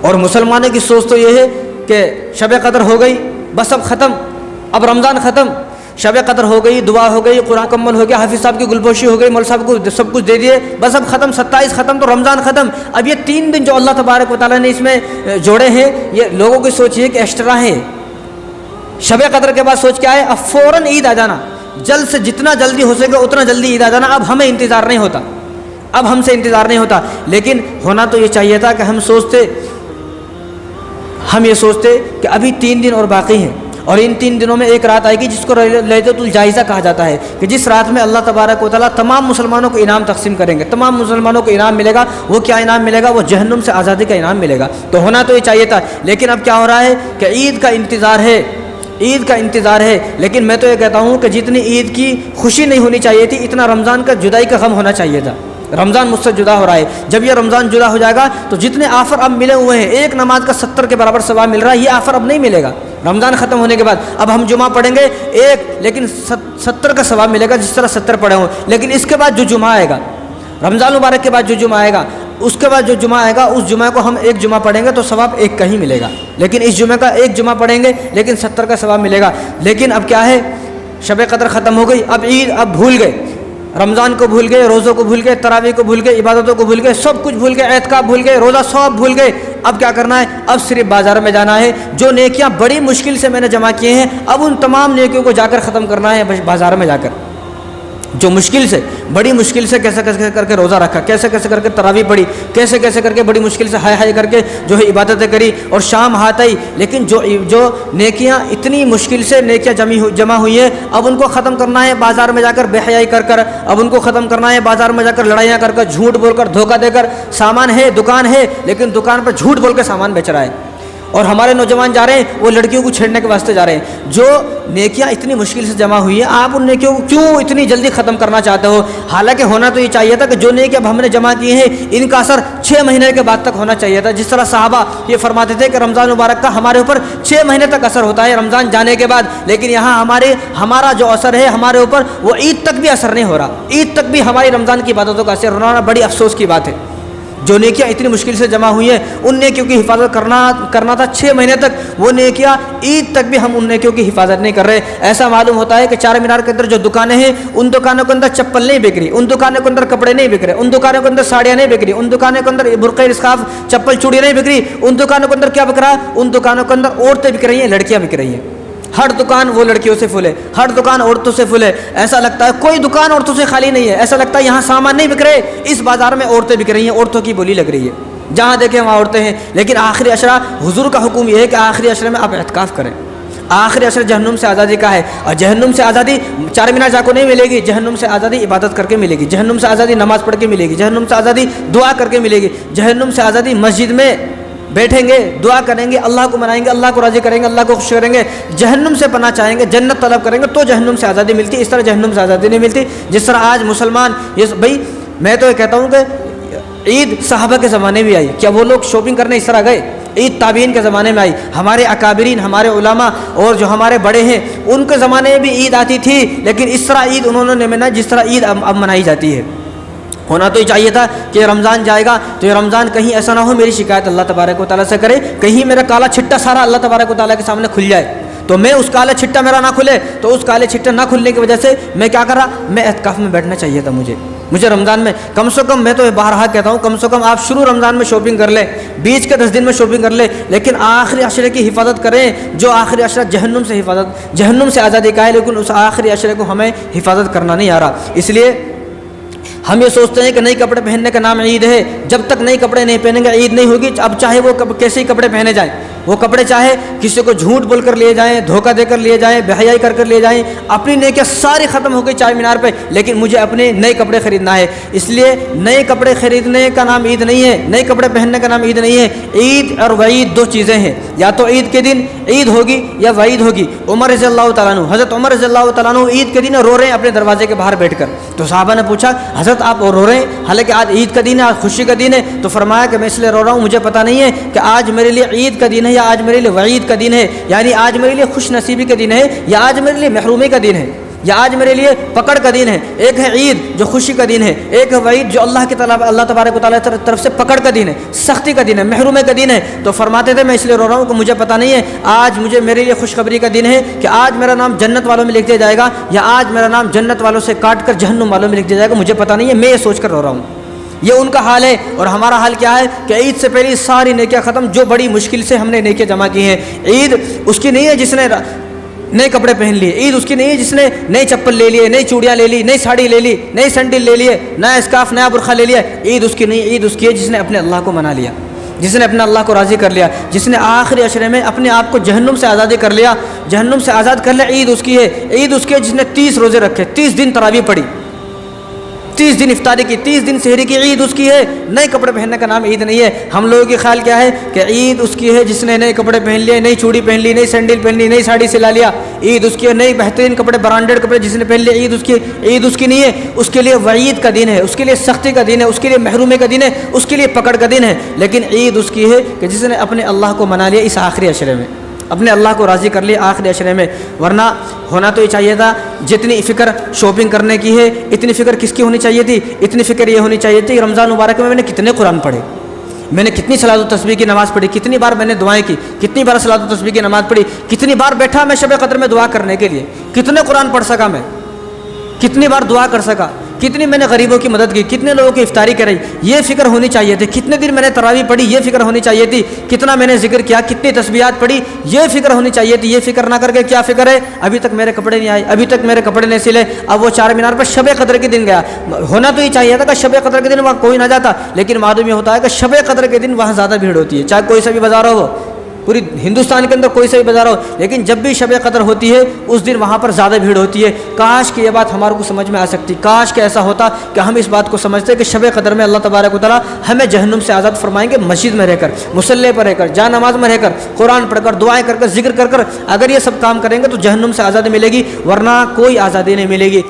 اور مسلمانوں کی سوچ تو یہ ہے کہ شب قدر ہو گئی بس اب ختم، اب رمضان ختم، شب قدر ہو گئی، دعا ہو گئی، قرآن مکمل ہو گیا، حافظ صاحب کی گلپوشی ہو گئی، مول صاحب کو سب کچھ دے دیے، بس اب ختم، 27 ختم تو رمضان ختم۔ اب یہ 3 دن جو اللہ تبارک و تعالیٰ نے اس میں جوڑے ہیں، یہ لوگوں کی سوچ یہ کہ ایکسٹرا ہے۔ شب قدر کے بعد سوچ کیا ہے؟ اب فوراً عید آ جانا، جلد سے جتنا جلدی ہو سکے اتنا جلدی عید آ جانا، اب ہمیں انتظار نہیں ہوتا، اب ہم سے انتظار نہیں ہوتا۔ لیکن ہونا تو یہ چاہیے تھا کہ ہم یہ سوچتے کہ ابھی 3 دن اور باقی ہیں، اور ان 3 دنوں میں ایک رات آئے گی جس کو لیلۃ الجائزہ کہا جاتا ہے، کہ جس رات میں اللہ تبارک و تعالیٰ تمام مسلمانوں کو انعام تقسیم کریں گے، تمام مسلمانوں کو انعام ملے گا۔ وہ کیا انعام ملے گا؟ وہ جہنم سے آزادی کا انعام ملے گا۔ تو ہونا تو یہ چاہیے تھا، لیکن اب کیا ہو رہا ہے کہ عید کا انتظار ہے، عید کا انتظار ہے۔ لیکن میں تو یہ کہتا ہوں کہ جتنی عید کی خوشی نہیں ہونی چاہیے تھی، اتنا رمضان کا جدائی کا غم ہونا چاہیے تھا۔ رمضان مجھ سے جدا ہو رہا ہے، جب یہ رمضان جدا ہو جائے گا تو جتنے آفر اب ملے ہوئے ہیں، ایک نماز کا 70 کے برابر ثواب مل رہا ہے، یہ آفر اب نہیں ملے گا رمضان ختم ہونے کے بعد۔ اب ہم جمعہ پڑھیں گے ایک، لیکن 70 کا ثواب ملے گا جس طرح 70 پڑھے ہوں۔ لیکن اس کے بعد جو جمعہ آئے گا، رمضان مبارک کے بعد جو جمعہ آئے گا، اس کے بعد جو جمعہ آئے گا، اس جمعہ کو ہم ایک جمعہ پڑھیں گے تو ثواب ایک کا ہی ملے گا، لیکن اس جمعہ کا ایک جمعہ پڑھیں گے لیکن 70 کا ثواب ملے گا۔ لیکن اب کیا ہے، شب قدر ختم ہو گئی، اب عید اب بھول گئے، رمضان کو بھول گئے، روزوں کو بھول گئے، تراویح کو بھول گئے، عبادتوں کو بھول گئے، سب کچھ بھول گئے، اعتکاف بھول گئے، روزہ سب بھول گئے۔ اب کیا کرنا ہے؟ اب صرف بازار میں جانا ہے، جو نیکیاں بڑی مشکل سے میں نے جمع کیے ہیں، اب ان تمام نیکیوں کو جا کر ختم کرنا ہے بازار میں جا کر۔ جو مشکل سے، بڑی مشکل سے کیسے کیسے کر کے روزہ رکھا، کیسے کیسے کر کے تراویح پڑھی، کیسے کیسے کر کے بڑی مشکل سے ہائے ہائے کر کے جو ہے عبادتیں کری، اور شام ہاتھ آئی، لیکن جو نیکیاں اتنی مشکل سے نیکیاں جمع ہوئی ہیں، اب ان کو ختم کرنا ہے بازار میں جا کر بے حیائی کر کر، اب ان کو ختم کرنا ہے بازار میں جا کر لڑائیاں کر کر، جھوٹ بول کر، دھوکہ دے کر۔ سامان ہے، دکان ہے، لیکن دکان پر جھوٹ بول کے سامان بیچ رہا ہے، اور ہمارے نوجوان جا رہے ہیں وہ لڑکیوں کو چھیڑنے کے واسطے جا رہے ہیں۔ جو نیکیاں اتنی مشکل سے جمع ہوئی ہیں، آپ ان نیکیوں کو کیوں اتنی جلدی ختم کرنا چاہتے ہو؟ حالانکہ ہونا تو یہ چاہیے تھا کہ جو نیکیاں اب ہم نے جمع کی ہیں، ان کا اثر 6 مہینے کے بعد تک ہونا چاہیے تھا۔ جس طرح صحابہ یہ فرماتے تھے کہ رمضان مبارک کا ہمارے اوپر 6 مہینے تک اثر ہوتا ہے رمضان جانے کے بعد، لیکن یہاں ہمارا جو اثر ہے ہمارے اوپر، وہ عید تک بھی اثر نہیں ہو رہا، عید تک بھی ہماری رمضان کی عبادتوں کا اثر ہونا بڑی افسوس کی بات ہے۔ جو نیکیاں اتنی مشکل سے جمع ہوئی ہیں، ان نیکیوں کی حفاظت کرنا تھا 6 مہینے تک، وہ نیکیاں عید تک بھی ہم ان نیکیوں کی حفاظت نہیں کر رہے۔ ایسا معلوم ہوتا ہے کہ چار مینار کے اندر جو دکانیں ہیں، ان دکانوں کے اندر چپل نہیں بک رہی، ان دکانوں کے اندر کپڑے نہیں بک رہے، ان دکانوں کے اندر ساڑیاں نہیں بک رہی، ان دکانوں کے اندر برقع اسکارف چپل چوڑی نہیں بک رہی، ان دکانوں کے اندر کیا بک رہا ہے؟ ان دکانوں کے اندر عورتیں بک رہی ہیں، لڑکیاں بک رہی ہیں۔ ہر دکان وہ لڑکیوں سے فل ہے، ہر دکان عورتوں سے فل ہے۔ ایسا لگتا ہے کوئی دکان عورتوں سے خالی نہیں ہے، ایسا لگتا ہے یہاں سامان نہیں بک رہے، اس بازار میں عورتیں بک رہی ہیں، عورتوں کی بولی لگ رہی ہے، جہاں دیکھیں وہاں عورتیں ہیں۔ لیکن آخری عشرہ، حضور کا حکم یہ ہے کہ آخری عشرے میں آپ اعتکاف کریں۔ آخری عشر جہنم سے آزادی کا ہے، اور جہنم سے آزادی چار مینار جا کو نہیں ملے گی، جہنم سے آزادی عبادت کر کے ملے گی، جہنم سے آزادی نماز پڑھ کے ملے گی، جہنم سے آزادی دعا کر کے ملے گی، جہنم سے آزادی مسجد میں بیٹھیں گے، دعا کریں گے، اللہ کو منائیں گے، اللہ کو راضی کریں گے، اللہ کو خوش کریں گے، جہنم سے پناہ چاہیں گے، جنت طلب کریں گے، تو جہنم سے آزادی ملتی ہے۔ اس طرح جہنم سے آزادی نہیں ملتی۔ جس طرح آج مسلمان بھائی، میں تو یہ کہتا ہوں کہ عید صحابہ کے زمانے میں آئی، کیا وہ لوگ شاپنگ کرنے اس طرح گئے؟ عید تابعین کے زمانے میں آئی، ہمارے اکابرین، ہمارے علماء اور جو ہمارے بڑے ہیں، ان کے زمانے میں بھی عید آتی تھی، لیکن اس طرح عید انہوں نے منائی جس طرح عید اب منائی جاتی ہے۔ ہونا تو یہ چاہیے تھا کہ رمضان جائے گا تو یہ رمضان کہیں ایسا نہ ہو میری شکایت اللہ تبارک و تعالیٰ سے کرے، کہیں میرا کالا چھٹا سارا اللہ تبارک و تعالیٰ کے سامنے کھل جائے، تو میں اس کالے چھٹا میرا نہ کھلے، تو اس کالے چھٹا نہ کھلنے کی وجہ سے میں کیا کر رہا، میں اعتکاف میں بیٹھنا چاہیے تھا مجھے رمضان میں کم سے کم، میں تو یہ بارہا کہتا ہوں، کم سے کم آپ شروع رمضان میں شاپنگ کر لیں، بیچ کے 10 دن میں شاپنگ کر لیں، لیکن آخری عشرے کی حفاظت کریں۔ جو آخری عشرہ جہنم سے آزادی کا ہے، لیکن اس آخری عشرے کو ہمیں حفاظت کرنا نہیں آ رہا۔ اس لیے ہم یہ سوچتے ہیں کہ نئے کپڑے پہننے کا نام عید ہے، جب تک نئے کپڑے نہیں پہنیں گے عید نہیں ہوگی۔ اب چاہے وہ کیسے ہی کپڑے پہنے جائیں، وہ کپڑے چاہے کسی کو جھوٹ بول کر لیے جائیں، دھوکہ دے کر لیے جائیں، بے حیائی کر لیے جائیں، اپنی نیکیاں ساری ختم ہو گئی چار مینار پہ، لیکن مجھے اپنے نئے کپڑے خریدنا ہے۔ اس لیے نئے کپڑے خریدنے کا نام عید نہیں ہے، نئے کپڑے پہننے کا نام عید نہیں ہے۔ عید اور وعید دو چیزیں ہیں، یا تو عید کے دن عید ہوگی یا وعید ہوگی۔ عمر رضی اللہ تعالیٰ عنہ، حضرت عمر رضی اللہ تعالیٰ عنہ عید کے دن رو رہے ہیں اپنے دروازے کے باہر بیٹھ کر، تو صحابہ نے پوچھا حضرت آپ رو رہے ہیں حالانکہ آج عید کا دن ہے، آج خوشی کا دن ہے؟ تو فرمایا کہ میں اس لیے رو رہا ہوں، مجھے پتہ نہیں ہے کہ آج میرے لیے عید کا دن ہے یا آج میرے لیے وعید کا دن ہے، یعنی آج میرے لیے خوش نصیبی کا دن ہے یا آج میرے لیے محرومی کا دن ہے۔ یہ آج میرے لیے پکڑ کا دن ہے. ایک ہے عید جو خوشی کا دن ہے, ایک ہے وعید جو اللہ تبارک و تعالیٰ کی طرف سے پکڑ کا دن ہے, سختی کا دن ہے, محرومے کا دن ہے. تو فرماتے تھے میں اس لیے رو رہا ہوں کہ مجھے پتہ نہیں ہے آج میرے لیے خوشخبری کا دن ہے کہ آج میرا نام جنت والوں میں لکھ دیا جائے گا یا آج میرا نام جنت والوں سے کاٹ کر جہنم والوں میں لکھ دیا جائے گا. مجھے پتہ نہیں ہے, میں یہ سوچ کر رو رہا ہوں. یہ ان کا حال ہے. اور ہمارا حال کیا ہے کہ عید سے پہلے ساری نیکیاں ختم, جو بڑی مشکل سے ہم نے نیکیاں جمع کی ہیں. عید اس کی نہیں ہے جس نے نئے کپڑے پہن لیے, عید اس کی نہیں ہے جس نے نئی چپل لے لیے, نئی چوڑیاں لے لی, نئی ساڑی لے لی, نئی سینڈل لے لیے, نیا اسکارف, نیا برقع لے لیا. عید اس کی نہیں, عید اس کی ہے جس نے اپنے اللہ کو منا لیا, جس نے اپنے اللہ کو راضی کر لیا, جس نے آخری عشرے میں اپنے آپ کو جہنم سے آزادی کر لیا, جہنم سے آزاد کر لیا. عید اس کی ہے. عید اس کی ہے جس نے 30 روزے رکھے, 30 دن تراویح پڑھی, 30 دن افطاری کی, 30 دن سحری کی. عید اس کی ہے. نئے کپڑے پہننے کا نام عید نہیں ہے. ہم لوگوں کی خیال کیا ہے کہ عید اس کی ہے جس نے نئے کپڑے پہن لیے, نئی چوڑی پہن لی, نئی سینڈل پہن لی, نئی ساڑی سلا لیا. عید اس کی ہے. نئی بہترین کپڑے, برانڈیڈ کپڑے جس نے پہن لیے, عید اس کی. عید اس کی نہیں ہے. اس کے لیے وعید کا دن ہے, اس کے لیے سختی کا دن ہے, اس کے لیے محرومے کا دن ہے, اس کے لیے پکڑ کا دن ہے. لیکن عید اس کی ہے کہ جس نے اپنے اللہ کو منا لیا اس آخری عشرے میں, اپنے اللہ کو راضی کر لیا آخری عشرے میں. ورنہ ہونا تو یہ چاہیے تھا جتنی فکر شاپنگ کرنے کی ہے اتنی فکر کس کی ہونی چاہیے تھی؟ اتنی فکر یہ ہونی چاہیے تھی رمضان مبارک میں نے کتنے قرآن پڑھے, میں نے کتنی صلاۃ و تسبیح کی نماز پڑھی, کتنی بار میں نے دعائیں کی, کتنی بار صلاۃ و تسبیح کی نماز پڑھی, کتنی بار بیٹھا میں شب قدر میں دعا کرنے کے لیے, کتنے قرآن پڑھ سکا میں, کتنی بار دعا کر سکا, کتنی میں نے غریبوں کی مدد کی, کتنے لوگوں کی افطاری کرائی. یہ فکر ہونی چاہیے تھی. کتنے دن میں نے تراویح پڑھی, یہ فکر ہونی چاہیے تھی. کتنا میں نے ذکر کیا, کتنی تسبیحات پڑھی, یہ فکر ہونی چاہیے تھی. یہ فکر نہ کر کے کیا فکر ہے, ابھی تک میرے کپڑے نہیں آئے, ابھی تک میرے کپڑے نہیں سلے. اب وہ چار مینار پر شب قدر کے دن گیا. ہونا تو یہ چاہیے تھا کہ شب قدر کے دن وہاں کوئی نہ جاتا, لیکن معلوم یہ ہوتا ہے کہ شب قدر کے دن وہاں زیادہ بھیڑ ہوتی ہے. چاہے کوئی سا بھی بازار ہو, پوری ہندوستان کے اندر کوئی سا بھی بازار ہو, لیکن جب بھی شب قدر ہوتی ہے اس دن وہاں پر زیادہ بھیڑ ہوتی ہے. کاش کہ یہ بات ہمارے کو سمجھ میں آ سکتی, کاش کہ ایسا ہوتا کہ ہم اس بات کو سمجھتے کہ شب قدر میں اللہ تبارک و تعالیٰ ہمیں جہنم سے آزاد فرمائیں گے, مسجد میں رہ کر, مصلی پر رہ کر, جا نماز میں رہ کر, قرآن پڑھ کر, دعائیں کر کر, ذکر کر کر. اگر یہ سب کام کریں گے تو جہنم سے آزادی ملے گی, ورنہ کوئی آزادی نہیں ملے گی.